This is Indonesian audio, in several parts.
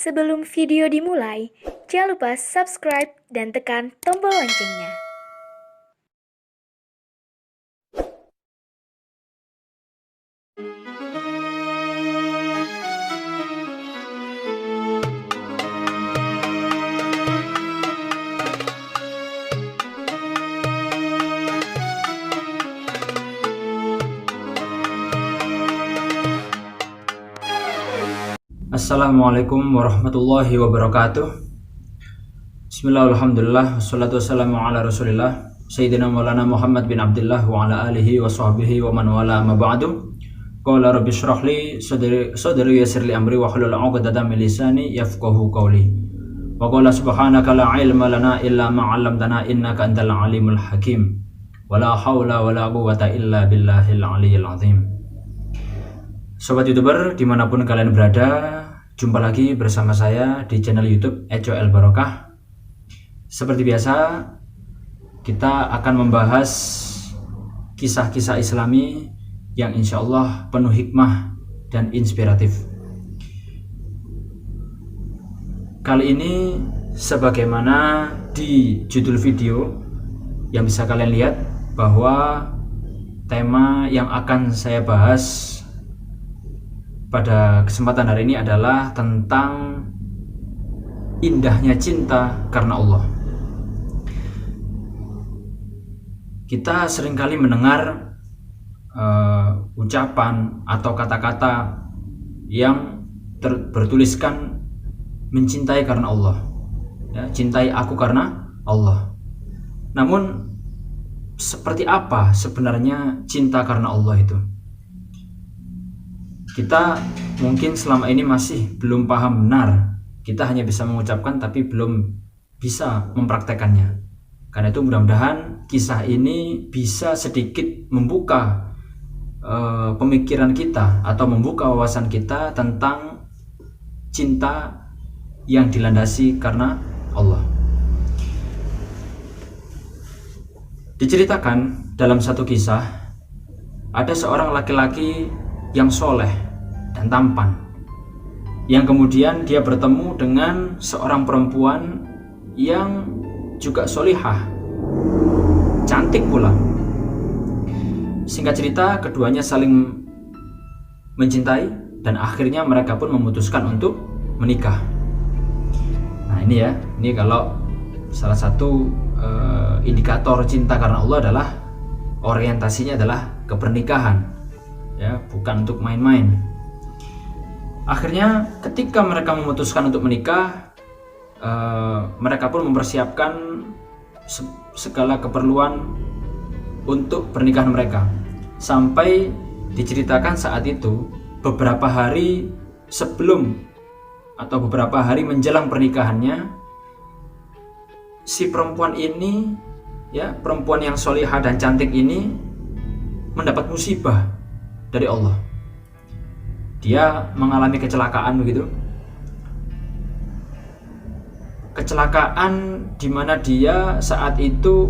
Sebelum video dimulai, jangan lupa subscribe dan tekan tombol loncengnya. Assalamualaikum warahmatullahi wabarakatuh. Bismillah, alhamdulillah, wassalatu wassalamu ala rasulillah Sayyidina maulana Muhammad bin Abdullah wa ala alihi wa sahbihi wa man wala ma ba'du. Qala rabbi shrah li sadri yassir li amri wa hlul 'uqdatam min lisani yafqahu qawli. Wa qala subhanaka la ilma lana illa ma 'allamtana innaka antal alimul hakim. Wa la haula wa la quwwata illa billahil aliyyil azim. Sobat YouTuber dimanapun kalian berada, jumpa lagi bersama saya di channel YouTube Eco El Barokah. Seperti biasa, kita akan membahas kisah-kisah Islami yang insya Allah penuh hikmah dan inspiratif. Kali ini, sebagaimana di judul video yang bisa kalian lihat, bahwa tema yang akan saya bahas pada kesempatan hari ini adalah tentang indahnya cinta karena Allah. Kita seringkali mendengar ucapan atau kata-kata yang bertuliskan mencintai karena Allah, ya, cintai aku karena Allah. Namun seperti apa sebenarnya cinta karena Allah itu? Kita mungkin selama ini masih belum paham benar. Kita hanya bisa mengucapkan tapi belum bisa mempraktekannya. Karena itu mudah-mudahan kisah ini bisa sedikit membuka pemikiran kita atau membuka wawasan kita tentang cinta yang dilandasi karena Allah. Diceritakan dalam satu kisah, ada seorang laki-laki yang soleh dan tampan, yang kemudian dia bertemu dengan seorang perempuan yang juga solihah, cantik pula. Singkat cerita, keduanya saling mencintai dan akhirnya mereka pun memutuskan untuk menikah. Nah ini ya, ini kalau salah satu indikator cinta karena Allah adalah orientasinya adalah kepernikahan, ya, bukan untuk main-main. Akhirnya ketika mereka memutuskan untuk menikah, mereka pun mempersiapkan segala keperluan untuk pernikahan mereka. Sampai diceritakan saat itu beberapa hari sebelum atau beberapa hari menjelang pernikahannya, si perempuan ini, ya, perempuan yang solihah dan cantik ini mendapat musibah dari Allah. Dia mengalami kecelakaan begitu. Kecelakaan di mana dia saat itu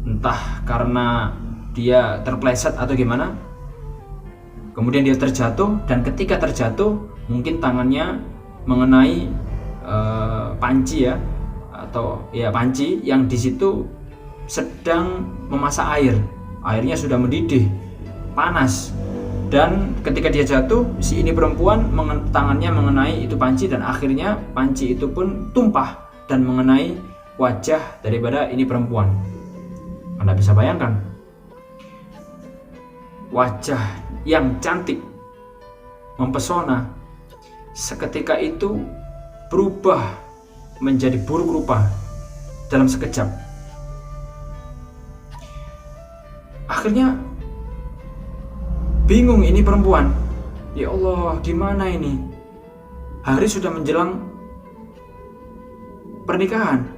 entah karena dia terpleset atau gimana, kemudian dia terjatuh, dan ketika terjatuh mungkin tangannya mengenai panci, ya, atau ya panci yang di situ sedang memasak air. Airnya sudah mendidih, panas. Dan ketika dia jatuh, si ini perempuan tangannya mengenai itu panci, dan akhirnya panci itu pun tumpah dan mengenai wajah daripada ini perempuan. Anda bisa bayangkan, wajah yang cantik, mempesona, seketika itu berubah menjadi buruk rupa dalam sekejap. Akhirnya bingung ini perempuan. Ya Allah, gimana ini? Hari sudah menjelang pernikahan,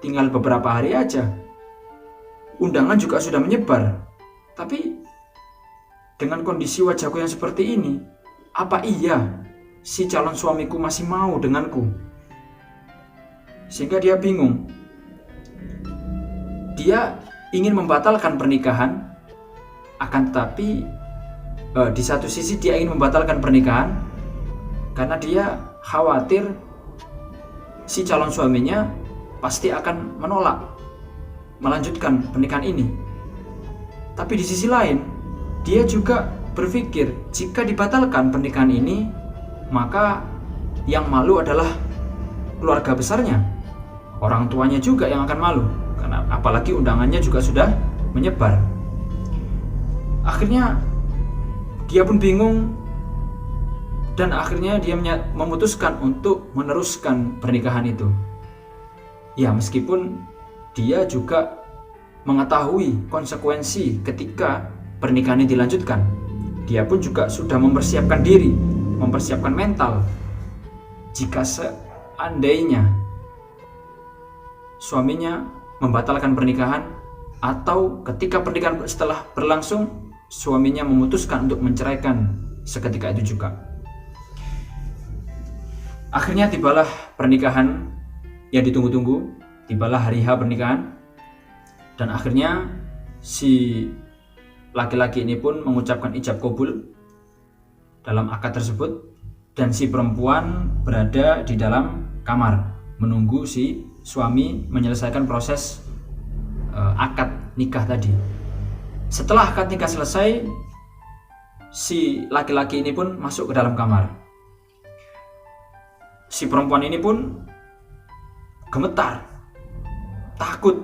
tinggal beberapa hari aja. Undangan juga sudah menyebar. Tapi dengan kondisi wajahku yang seperti ini, apa iya si calon suamiku masih mau denganku? Sehingga dia bingung. Dia ingin membatalkan pernikahan, akan tetapi di satu sisi dia ingin membatalkan pernikahan karena dia khawatir si calon suaminya pasti akan menolak melanjutkan pernikahan ini. Tapi di sisi lain, dia juga berpikir jika dibatalkan pernikahan ini, maka yang malu adalah keluarga besarnya. Orang tuanya juga yang akan malu, karena apalagi undangannya juga sudah menyebar. Akhirnya dia pun bingung, dan akhirnya dia memutuskan untuk meneruskan pernikahan itu. Ya, meskipun dia juga mengetahui konsekuensi ketika pernikahan ini dilanjutkan. Dia pun juga sudah mempersiapkan diri, mempersiapkan mental. Jika seandainya suaminya membatalkan pernikahan, atau ketika pernikahan setelah berlangsung suaminya memutuskan untuk menceraikan seketika itu juga. Akhirnya tibalah pernikahan yang ditunggu-tunggu, tibalah hari H pernikahan, dan akhirnya si laki-laki ini pun mengucapkan ijab kabul dalam akad tersebut, dan si perempuan berada di dalam kamar menunggu si suami menyelesaikan proses akad nikah tadi. Setelah akad nikah selesai, si laki-laki ini pun masuk ke dalam kamar. Si perempuan ini pun gemetar, takut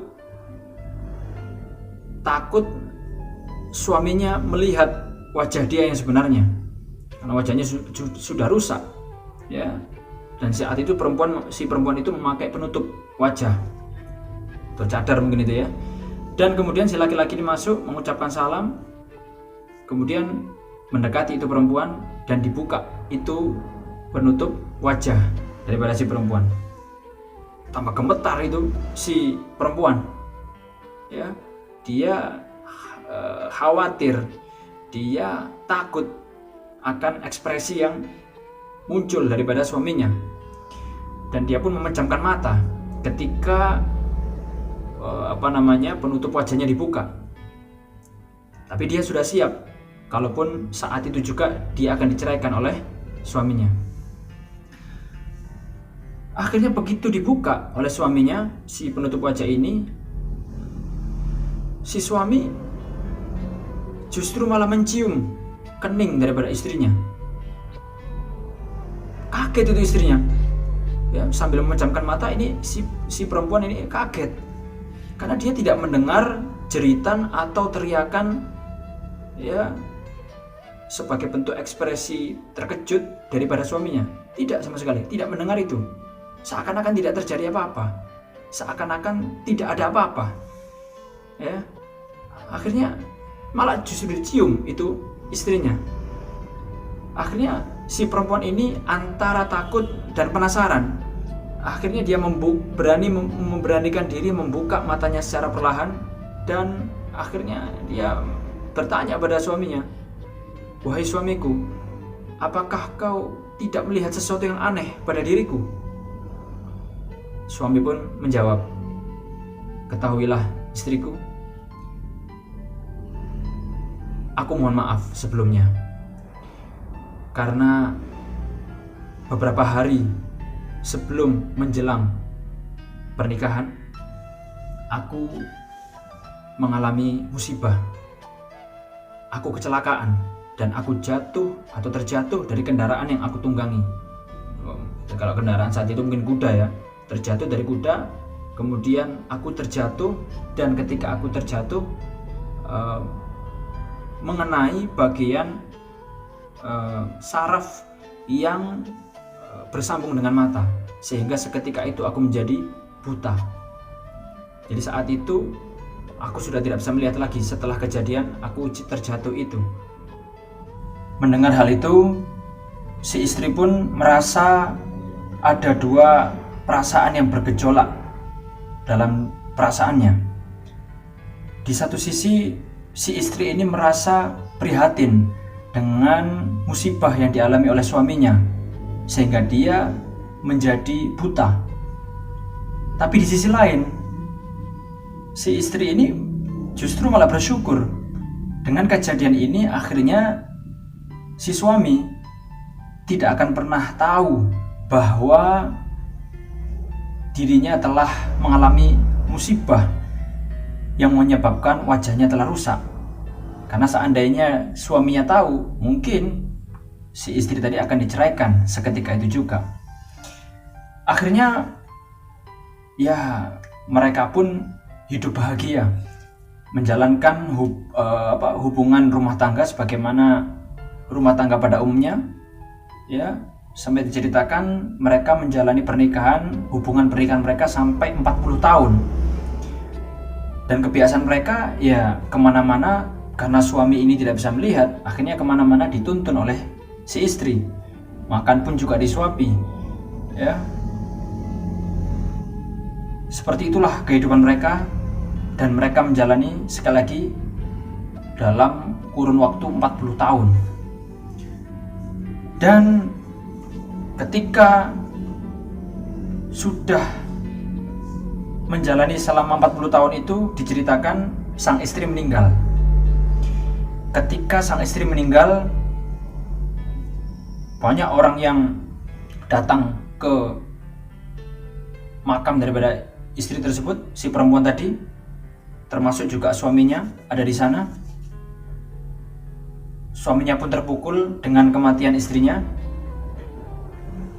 suaminya melihat wajah dia yang sebenarnya, karena wajahnya sudah rusak, ya. Dan saat itu si perempuan itu memakai penutup wajah atau cadar mungkin itu, ya. Dan kemudian si laki-laki ini masuk, mengucapkan salam, kemudian mendekati itu perempuan dan dibuka itu penutup wajah daripada si perempuan. Tambah gemetar itu si perempuan, ya. Dia khawatir, dia takut akan ekspresi yang muncul daripada suaminya, dan dia pun memejamkan mata ketika penutup wajahnya dibuka. Tapi dia sudah siap, kalaupun saat itu juga dia akan diceraikan oleh suaminya. Akhirnya begitu dibuka oleh suaminya si penutup wajah ini, si suami justru malah mencium kening daripada istrinya. Kaget itu istrinya, ya, sambil memejamkan mata. Ini si perempuan ini kaget karena dia tidak mendengar jeritan atau teriakan, ya, sebagai bentuk ekspresi terkejut daripada suaminya. Tidak sama sekali, tidak mendengar itu. Seakan-akan tidak terjadi apa-apa, seakan-akan tidak ada apa-apa, ya. Akhirnya malah justru dicium itu istrinya. Akhirnya si perempuan ini antara takut dan penasaran. Akhirnya dia memberanikan diri membuka matanya secara perlahan, dan akhirnya dia bertanya pada suaminya, "Wahai suamiku, apakah kau tidak melihat sesuatu yang aneh pada diriku?" Suami pun menjawab, "Ketahuilah istriku, aku mohon maaf sebelumnya, karena beberapa hari sebelum menjelang pernikahan, aku mengalami musibah. Aku kecelakaan dan aku terjatuh dari kendaraan yang aku tunggangi." Kalau kendaraan saat itu mungkin kuda, ya. Terjatuh dari kuda, kemudian aku terjatuh, dan ketika aku terjatuh mengenai bagian saraf yang bersambung dengan mata, sehingga seketika itu aku menjadi buta. Jadi saat itu aku sudah tidak bisa melihat lagi setelah kejadian aku terjatuh itu. Mendengar hal itu, si istri pun merasa ada dua perasaan yang bergejolak dalam perasaannya. Di satu sisi, si istri ini merasa prihatin dengan musibah yang dialami oleh suaminya, sehingga dia menjadi buta. Tapi di sisi lain, si istri ini justru malah bersyukur. Dengan kejadian ini, akhirnya si suami tidak akan pernah tahu bahwa dirinya telah mengalami musibah yang menyebabkan wajahnya telah rusak. Karena seandainya suaminya tahu, mungkin si istri tadi akan diceraikan seketika itu juga. Akhirnya ya mereka pun hidup bahagia menjalankan hubungan rumah tangga sebagaimana rumah tangga pada umumnya, ya, sampai diceritakan mereka menjalani hubungan pernikahan mereka sampai 40 tahun. Dan kebiasaan mereka ya kemana-mana, karena suami ini tidak bisa melihat, akhirnya kemana-mana dituntun oleh si istri. Makan pun juga disuapi, ya. Seperti itulah kehidupan mereka, dan mereka menjalani sekali lagi dalam kurun waktu 40 tahun. Dan ketika sudah menjalani selama 40 tahun itu, diceritakan sang istri meninggal. Ketika sang istri meninggal, banyak orang yang datang ke makam daripada istri tersebut, si perempuan tadi, termasuk juga suaminya ada di sana. Suaminya pun terpukul dengan kematian istrinya,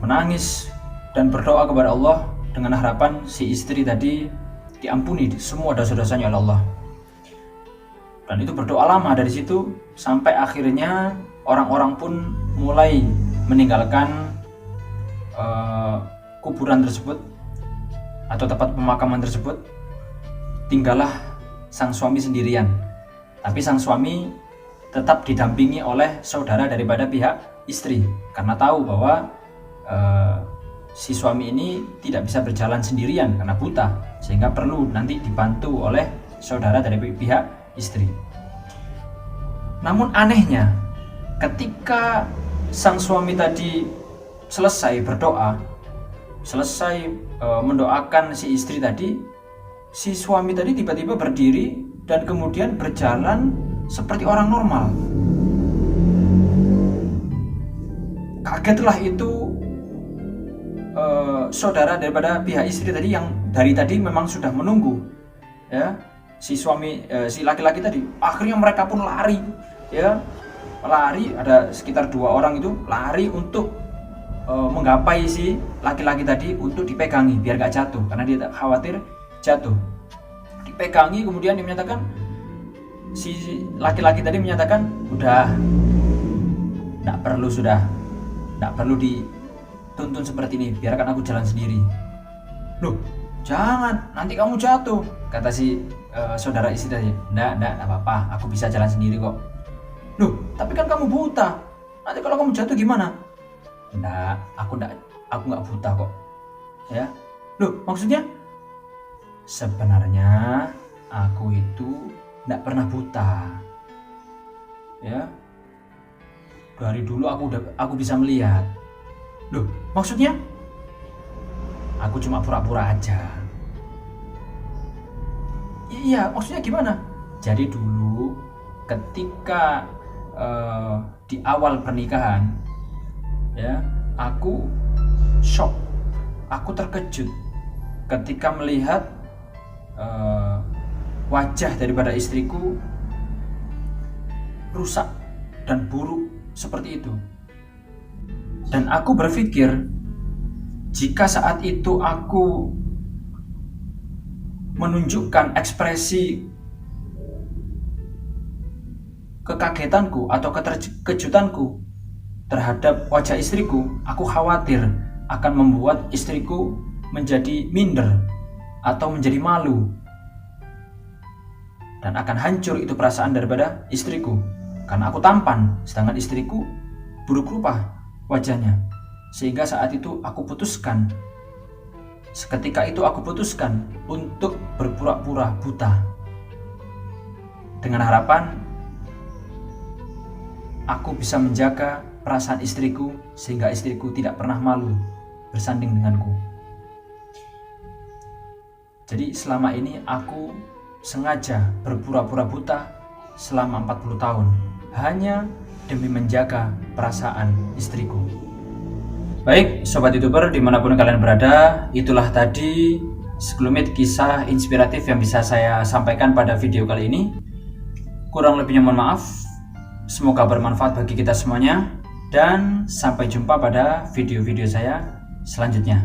menangis dan berdoa kepada Allah dengan harapan si istri tadi diampuni semua dosa-dosanya oleh Allah. Dan itu berdoa lama dari situ sampai akhirnya orang-orang pun mulai meninggalkan kuburan tersebut atau tempat pemakaman tersebut. Tinggallah sang suami sendirian. Tapi sang suami tetap didampingi oleh saudara daripada pihak istri, karena tahu bahwa si suami ini tidak bisa berjalan sendirian karena buta, sehingga perlu nanti dibantu oleh saudara dari pihak istri. Namun anehnya, ketika sang suami tadi selesai berdoa, selesai mendoakan si istri tadi, si suami tadi tiba-tiba berdiri dan kemudian berjalan seperti orang normal. Kagetlah itu saudara daripada pihak istri tadi, yang dari tadi memang sudah menunggu, ya, si laki-laki tadi. Akhirnya mereka pun lari, ya, ada sekitar 2 orang itu lari untuk menggapai si laki-laki tadi untuk dipegangi biar gak jatuh, karena dia khawatir jatuh. Dipegangi, kemudian dia menyatakan, si laki-laki tadi menyatakan, udah, gak perlu dituntun seperti ini, biarkan aku jalan sendiri. Loh, jangan, nanti kamu jatuh, kata si saudara istri tadi. Enggak apa-apa, aku bisa jalan sendiri kok. Loh, tapi kan kamu buta, nanti kalau kamu jatuh gimana? Enggak, aku nggak buta kok, ya. Loh, maksudnya? Sebenarnya aku itu nggak pernah buta, ya. Dari dulu aku bisa melihat. Loh, maksudnya? Aku cuma pura-pura aja. Iya, maksudnya gimana? Jadi dulu ketika di awal pernikahan, ya, aku shock, aku terkejut ketika melihat wajah daripada istriku rusak dan buruk seperti itu. Dan aku berpikir, jika saat itu aku menunjukkan ekspresi kekagetanku atau keterkejutanku terhadap wajah istriku, aku khawatir akan membuat istriku menjadi minder atau menjadi malu, dan akan hancur itu perasaan daripada istriku, karena aku tampan sedangkan istriku buruk rupa wajahnya. Sehingga saat itu seketika itu aku putuskan untuk berpura-pura buta, dengan harapan aku bisa menjaga perasaan istriku sehingga istriku tidak pernah malu bersanding denganku. Jadi selama ini aku sengaja berpura-pura buta selama 40 tahun hanya demi menjaga perasaan istriku. Baik, Sobat YouTuber dimanapun kalian berada, itulah tadi sekelumit kisah inspiratif yang bisa saya sampaikan pada video kali ini. Kurang lebihnya mohon maaf. Semoga bermanfaat bagi kita semuanya. Dan sampai jumpa pada video-video saya selanjutnya.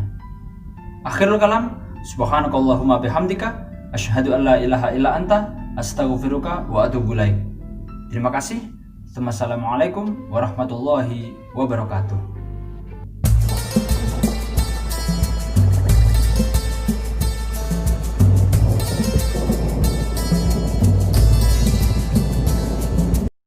Akhirul kalam, subhanakallahumma bihamdika, asyhadu an la ilaha illa anta, astaghfiruka wa atubu ilaik. Terima kasih. Wassalamualaikum warahmatullahi wabarakatuh.